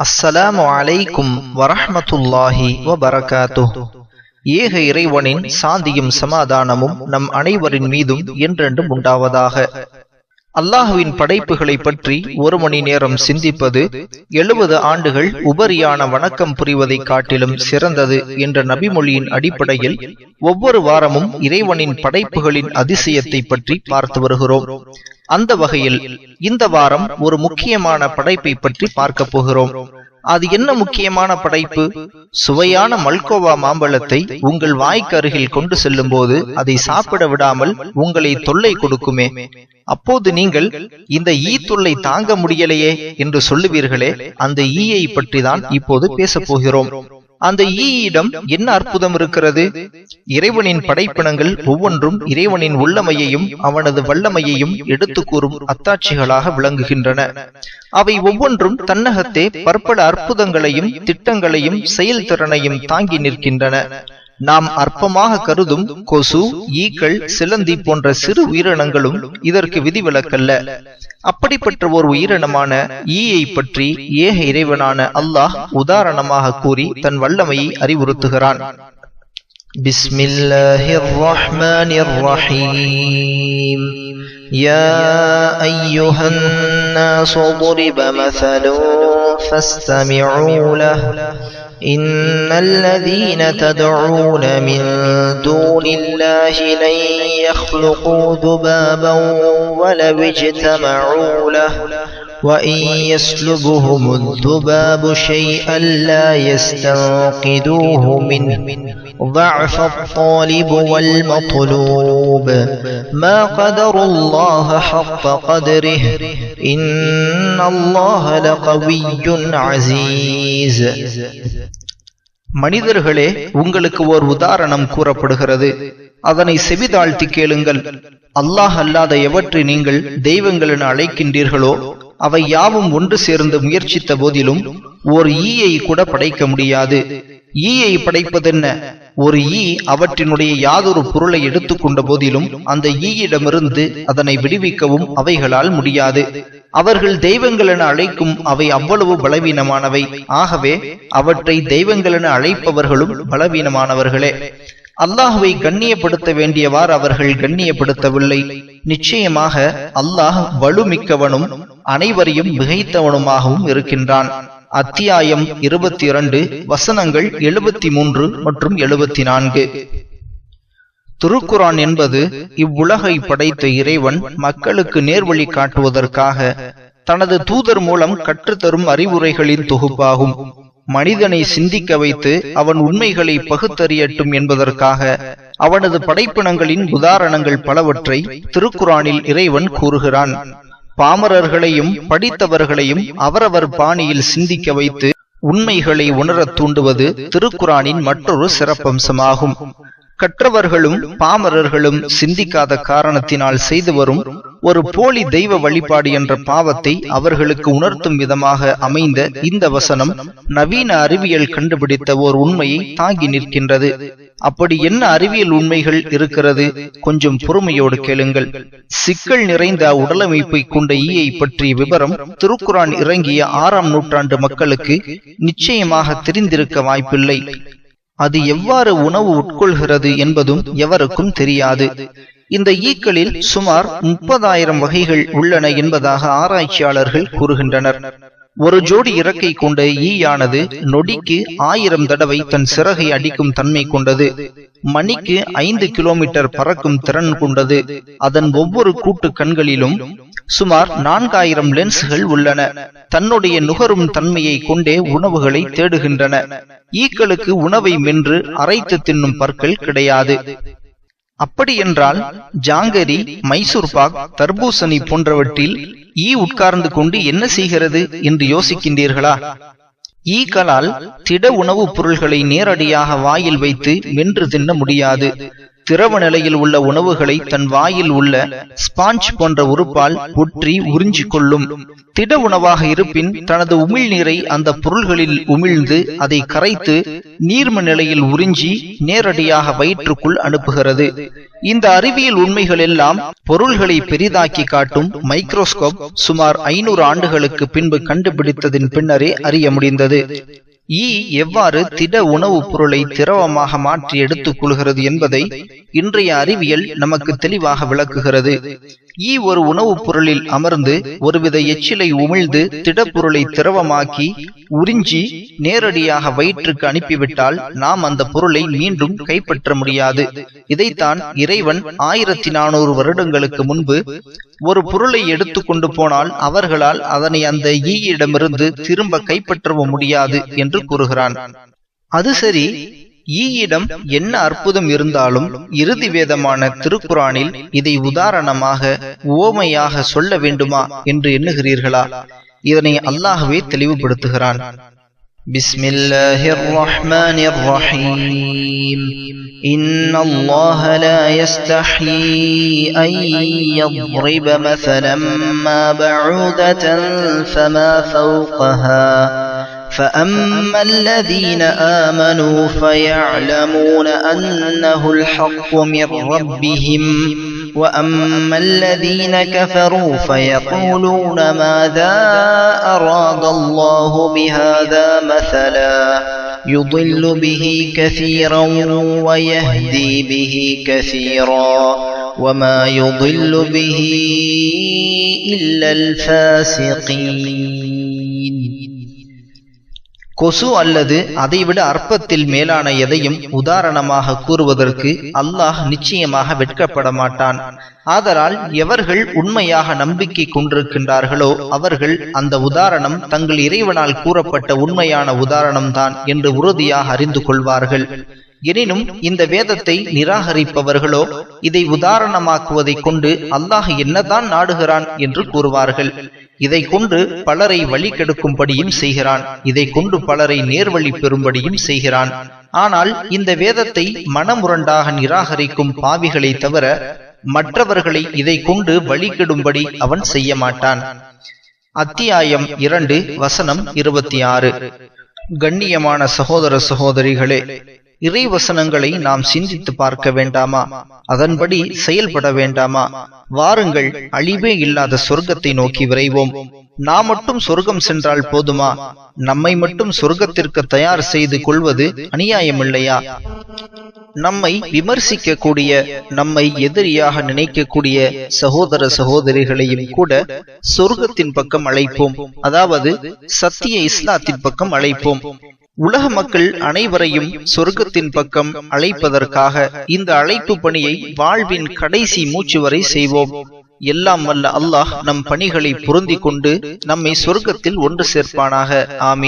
அஸ்ஸலாமு அலைக்கும் வரஹ்மத்துல்லாஹி வபரகாத்துஹு. ஏக இறைவனின் சாந்தியும் சமாதானமும் நம் அனைவரின் மீதும் என்றென்றும் உண்டாவதாக. அல்லாஹுவின் படைப்புகளை பற்றி ஒரு மணி நேரம் சிந்திப்பது 70 ஆண்டுகள் உபரியான வணக்கம் புரிவதை காட்டிலும் சிறந்தது என்ற நபிமொழியின் அடிப்படையில் ஒவ்வொரு வாரமும் இறைவனின் படைப்புகளின் அதிசயத்தை பற்றி பார்த்து வருகிறோம். அந்த வகையில் இந்த வாரம் ஒரு முக்கியமான படைப்பை பற்றி பார்க்க போகிறோம். அது என்ன முக்கியமான படைப்பு? சுவையான மல்கோவா மாம்பழத்தை உங்கள் வாய்க்கு அருகில் கொண்டு செல்லும் போது அதை சாப்பிட விடாமல் உங்களை தொல்லை கொடுக்குமே, அப்போது நீங்கள் இந்த ஈ தொல்லை தாங்க முடியலையே என்று சொல்லுவீர்களே, அந்த ஈயை பற்றி தான் இப்போது பேச போகிறோம். அந்த ஈயிடம் என்ன அற்புதம் இருக்கிறது? இறைவனின் படைப்பினங்கள் ஒவ்வொன்றும் இறைவனின் உள்ளமையையும் அவனது வல்லமையையும் எடுத்து கூறும் அத்தாட்சிகளாக விளங்குகின்றன. அவை ஒவ்வொன்றும் தன்னகத்தே பற்பல அற்புதங்களையும் திட்டங்களையும் செயல்திறனையும் தாங்கி நிற்கின்றன. நாம் அற்பமாக கருதும் கொசு, ஈக்கள், சிலந்தி போன்ற சிறு உயிரினங்களும் இதற்கு விதிவிலக்கல்ல. அப்படிப்பட்ட ஒரு உயிரினமான ஈயை பற்றி ஏக இறைவனான அல்லாஹ் உதாரணமாக கூறி தன் வல்லமையை அறிவுறுத்துகிறான். பிஸ்மில்லாஹிர் ரஹ்மானிர் ரஹீம். யா அய்யுஹன் நாஸு ضرب مثل فاستمعوا له إن الذين تدعون من دون الله لن يخلقوا ذبابا ولو اجتمعوا له وإن يسلبهم الذباب شيئا لا يستنقذوه منه ضعف الطالب والمطلوب ما قدر الله حق قدره إن الله لقوي عزيز. மனிதர்களே, உங்களுக்கு ஓர் உதாரணம் கூறப்படுகிறது, அதனை செவிதாழ்த்தி கேளுங்கள். அல்லாஹ் அல்லாத எவற்றை நீங்கள் தெய்வங்கள் என அழைக்கின்றீர்களோ அவை யாவும் ஒன்று சேர்ந்து முயற்சித்த போதிலும் ஓர் ஈயை கூட படைக்க முடியாது. ஈயை படைப்பதென்ன? ஒரு ஈ அவற்றினுடைய யாதொரு பொருளை எடுத்துக்கொண்ட போதிலும் அந்த ஈயிடமிருந்து அதனை விடுவிக்கவும் அவைகளால் முடியாது. அவர்கள் தெய்வங்கள் என அழைக்கும் அவை அவ்வளவு பலவீனமானவை. ஆகவே அவற்றை தெய்வங்கள் என அழைப்பவர்களும் பலவீனமானவர்களே. அல்லாஹுவை கண்ணியப்படுத்த வேண்டியவாறு அவர்கள் கண்ணியப்படுத்தவில்லை. நிச்சயமாக அல்லாஹ் வலுமிக்கவனும் அனைவரையும் மிகைத்தவனுமாகவும் இருக்கின்றான். அத்தியாயம் 22 வசனங்கள் 73 மற்றும் 74. திருக்குரான் என்பது இவ்வுலகை படைத்த இறைவன் மக்களுக்கு நேர்வழி காட்டுவதற்காக தனது தூதர் மூலம் கற்றுத்தரும் அறிவுரைகளின் தொகுப்பாகும். மனிதனை சிந்திக்க வைத்து அவன் உண்மைகளை பகுத்தறியட்டும் என்பதற்காக அவனது படைப்பினங்களின் உதாரணங்கள் பலவற்றை திருக்குரானில் இறைவன் கூறுகிறான். பாமரர்களையும் படித்தவர்களையும் அவரவர் பாணியில் சிந்திக்க வைத்து உண்மைகளை உணரத் தூண்டுவது திருக்குரானின் மற்றொரு சிறப்பம்சமாகும். கற்றவர்களும் பாமரர்களும் சிந்திக்காத காரணத்தினால் செய்து வரும் ஒரு போலி தெய்வ வழிபாடு என்ற பாவத்தை அவர்களுக்கு உணர்த்தும் விதமாக அமைந்த இந்த வசனம் நவீன அறிவியல் கண்டுபிடித்த ஓர் உண்மையை தாங்கி நிற்கின்றது. அப்படி என்ன அறிவியல் உண்மைகள் இருக்கிறது? கொஞ்சம் பொறுமையோடு கேளுங்கள். சிக்கல் நிறைந்த உடலமைப்பை கொண்ட ஈயை பற்றிய விவரம் திருக்குரான் இறங்கிய 6ஆம் நூற்றாண்டு மக்களுக்கு நிச்சயமாக தெரிந்திருக்க வாய்ப்பில்லை. அது எவ்வாறு உணவு உட்கொள்கிறது என்பதும் எவருக்கும் தெரியாது. இந்த ஈக்களில் சுமார் 30,000 வகைகள் உள்ளன என்பதாக ஆராய்ச்சியாளர்கள் கூறுகின்றனர். ஒரு ஜோடி இறக்கை கொண்ட ஈயானது நொடிக்கு 1000 தடவை தன் சிறகை அடிக்கும் தன்மை கொண்டது. மணிக்கு 5 கிலோமீட்டர் பறக்கும் திறன் கொண்டது. அதன் ஒவ்வொரு கூட்டு கண்களிலும் சுமார் 4000 லென்ஸ்கள் உள்ளன. தன்னுடைய நுகரும் தன்மையை கொண்டே உணவுகளை தேடுகின்றன. ஈக்களுக்கு உணவை மென்று அரைத்து தின்னும் பற்கள் கிடையாது. அப்படி என்றால் ஜாங்கரி, மைசூர் பாக், தர்பூசணி போன்றவற்றில் ஈ உட்கார்ந்து கொண்டு என்ன செய்கிறது என்று யோசிக்கின்றீர்களா? ஈக்களால் திட உணவுப் பொருள்களை நேரடியாக வாயில் வைத்து மென்று தின்ன முடியாது. திரவ நிலையில் உள்ள உணவுகளை தன் வாயில் உள்ள ஸ்பாஞ்ச் போன்ற உறுப்பால் ஒற்றி உறிஞ்சிக் கொள்ளும். திட உணவாக இருப்பின் தனது உமிழ்நீரை அந்த பொருள்களில் உமிழ்ந்து அதை கரைத்து நீர்ம நிலையில் உறிஞ்சி நேரடியாக வயிற்றுக்குள் அனுப்புகிறது. இந்த அறிவியல் உண்மைகள் எல்லாம் பொருள்களை பெரிதாக்கி காட்டும் மைக்ரோஸ்கோப் சுமார் 500 ஆண்டுகளுக்கு பின்பு கண்டுபிடித்ததின் பின்னரே அறிய முடிந்தது. ஈ எவ்வாறு திட உணவுப் பொருளை திரவமாக மாற்றி எடுத்துக் கொள்கிறது என்பதை இன்றைய அறிவியல் நமக்கு தெளிவாக விளக்குகிறது. ஈ ஒரு உணவுப் பொருளில் அமர்ந்து ஒருவித எச்சிலை உமிழ்ந்து திடப்பொருளை திரவமாக்கி உறிஞ்சி நேரடியாக வயிற்றுக்கு அனுப்பிவிட்டால் நாம் அந்த பொருளை மீண்டும் கைப்பற்ற முடியாது. இதைத்தான் இறைவன் 1400 வருடங்களுக்கு முன்பு ஒரு பொருளை எடுத்துக் கொண்டு போனால் அவர்களால் அதனை அந்த ஈயிடமிருந்து திரும்ப கைப்பற்றவும் முடியாது என்று கூறுகிறான். அது சரி, ஈயிடம் என்ன அற்புதம் இருந்தாலும் இறுதி வேதமான திருக்குரானில் இதை உதாரணமாக உவமையாக சொல்ல வேண்டுமா என்று எண்ணுகிறீர்களா? இதனை அல்லாஹ்வே தெளிவுபடுத்துகிறான். பிஸ்மில்லாஹிர் ரஹ்மானிர் ரஹீம். இன்னல்லாஹ லா யஸ்தஹீ அன் யضرب مثلا ما بعوضة فما فوقها فأما الذين آمنوا فيعلمون أنه الحق من ربهم وأما الذين كفروا فيقولون ماذا أراد الله بهذا مثلا يضل به كثيرا ويهدي به كثيرا وما يضل به إلا الفاسقين. கொசு அல்லது அதைவிட அற்பத்தில் மேலான எதையும் உதாரணமாக கூறுவதற்கு அல்லாஹ் நிச்சயமாக வெட்கப்பட மாட்டான். ஆதலால் எவர்கள் உண்மையாக நம்பிக்கை கொண்டிருக்கின்றார்களோ அவர்கள் அந்த உதாரணம் தங்கள் இறைவனால் கூறப்பட்ட உண்மையான உதாரணம்தான் என்று உறுதியாக அறிந்து கொள்வார்கள். எனினும் இந்த வேதத்தை நிராகரிப்பவர்களோ இதை உதாரணமாக்குவதை கொண்டு அல்லாஹ் என்னதான் நாடுகிறான் என்று கூறுவார்கள். இதை கொண்டு பலரை வழி கெடுக்கும்படியும் செய்கிறான், இதை கொண்டு பலரை நேர்வழி பெறும்படியும் செய்கிறான். ஆனால் இந்த வேதத்தை மனமுரண்டாக நிராகரிக்கும் பாவிகளை தவிர மற்றவர்களை இதை கொண்டு வழி கெடும்படி அவன் செய்ய மாட்டான். அத்தியாயம் 2 வசனம் 26. கண்ணியமான சகோதர சகோதரிகளே, இறைவசனங்களை நாம் சிந்தித்து பார்க்க வேண்டாமா? அதன்படி செயல்பட வேண்டாமா? வாருங்கள், அழிவே இல்லாத சொர்க்கத்தை நோக்கி விரைவோம். நாம் மட்டும் சொர்க்கம் சென்றால் போதுமா? நம்மை மட்டும் சொர்க்கத்திற்கு தயார் செய்து கொள்வது அநியாயமில்லையா? நம்மை விமர்சிக்க கூடிய, நம்மை எதிரியாக நினைக்கக்கூடிய சகோதர சகோதரிகளையும் கூட சொர்க்கத்தின் பக்கம் அழைப்போம், அதாவது சத்திய இஸ்லாத்தின் பக்கம் அழைப்போம். உலக மக்கள் அனைவரையும் சொர்க்கத்தின் பக்கம் அழைப்பதற்காக இந்த அழைப்பு பணியை வாழ்வின் கடைசி மூச்சு வரை செய்வோம். எல்லாம் வல்ல அல்லாஹ் நம் பணிகளை பொருந்திக் கொண்டு நம்மை சொர்க்கத்தில் ஒன்று சேர்ப்பானாக. ஆமீன்.